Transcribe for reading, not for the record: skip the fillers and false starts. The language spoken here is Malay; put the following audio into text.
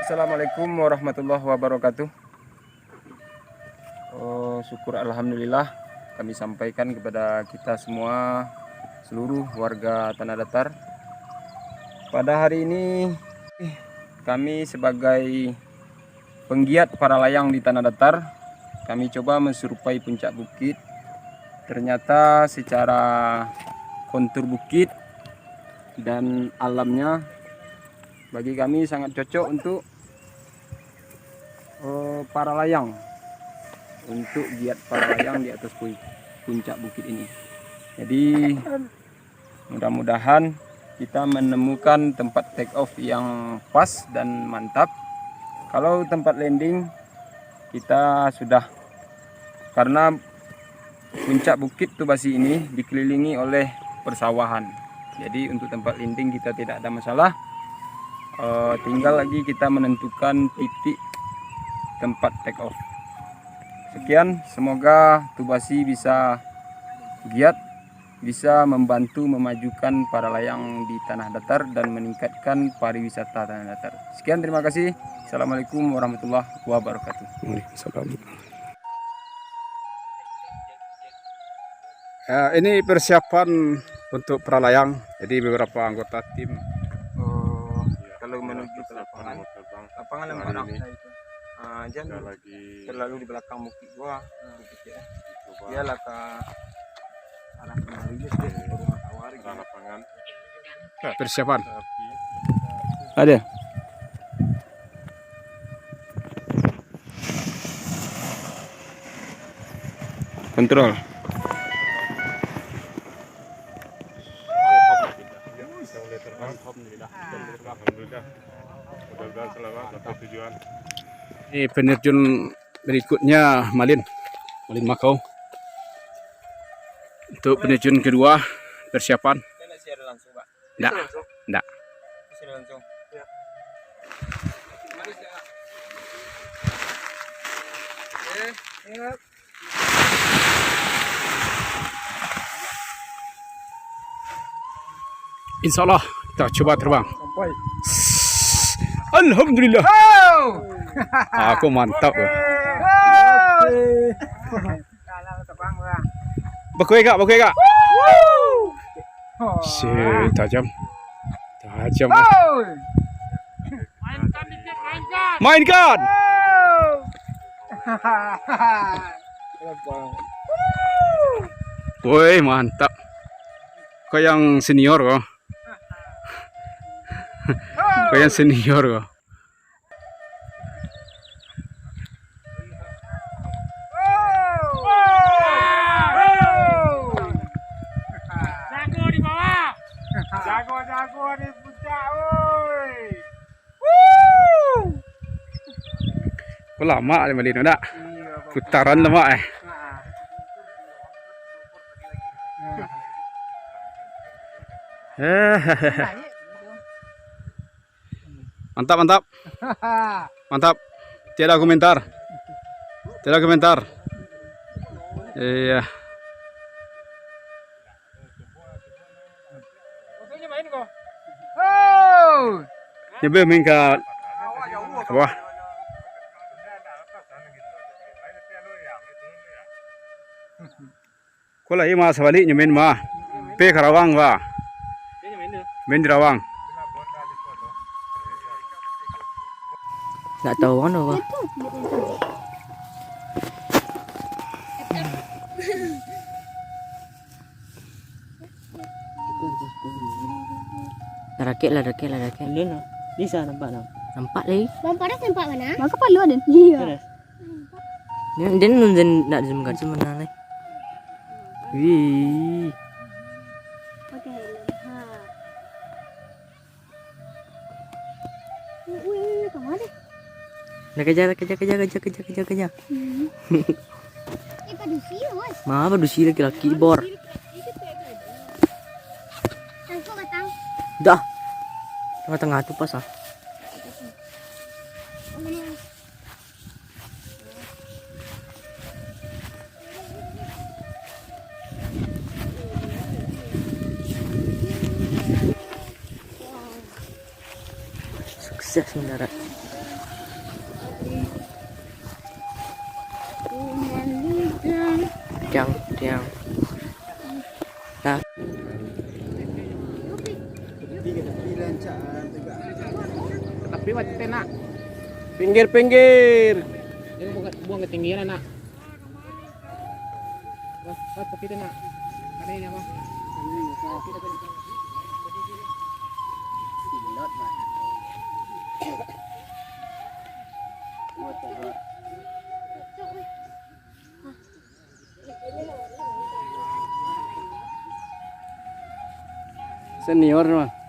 Assalamualaikum warahmatullahi wabarakatuh. Syukur alhamdulillah kami sampaikan kepada kita semua, seluruh warga Tanah Datar. Pada hari ini kami sebagai penggiat para layang di Tanah Datar, kami coba menyerupai puncak bukit. Ternyata secara kontur bukit dan alamnya bagi kami sangat cocok untuk para layang, untuk giat para layang di atas puncak bukit ini. Jadi mudah-mudahan kita menemukan tempat take off yang pas dan mantap. Kalau tempat landing kita sudah, karena puncak bukit Tubasi ini dikelilingi oleh persawahan, jadi untuk tempat landing kita tidak ada masalah. Tinggal lagi kita menentukan titik tempat take off. Sekian, semoga Tubasi bisa giat, bisa membantu memajukan para layang di Tanah Datar dan meningkatkan pariwisata Tanah Datar. Sekian, terima kasih. Assalamualaikum warahmatullahi wabarakatuh. Waalaikumsalam. Ini persiapan untuk para layang. Jadi beberapa anggota tim. Kalau menuju ke lapangan yang mana itu? Jangan terlalu di belakang bukit gua, ya. Dialah ke arah kemari ke rumah tawar ke lapangan. Persiapan. Ada. Kontrol. Ini penerjun berikutnya Malin Makau. Untuk penerjun kedua persiapan. Enggak. Insya Allah kita coba terbang. Alhamdulillah. Aku mantap. Bakui kak. Tajam. Mainkan. Woi, mantap. Kau yang senior kok. Kau yang senior kok. Jago di puncak, woi. Kok lama nih Malin enggak? Putaran lama Mantap. Tiada komentar. Iya. Coba main ke bawah. Kau lagi mas balik nyemen mah. Pe Karawang bah. Main di Rawang. Nggak tahu mana bah. Rakit lah. Bisa nampak lah. Nampak lagi. Nampak mana? Nampak palu ada. Iya. Dia nunjuk nak zoom kat mana lagi. Wih. Pakai helm. Wih, kemana? Nak kejar. Padusi, bos. Mah padusi laki-laki bor. Tangkap batang. Dah. Tengah-tengah tu pas ah. Sukses mendarat. Tiang, tiang. Nah, Tapi wajib nak. Pinggir. Jangan buang ketinggian anak. Wah, tapi nak. Ada ini apa? Senior mah.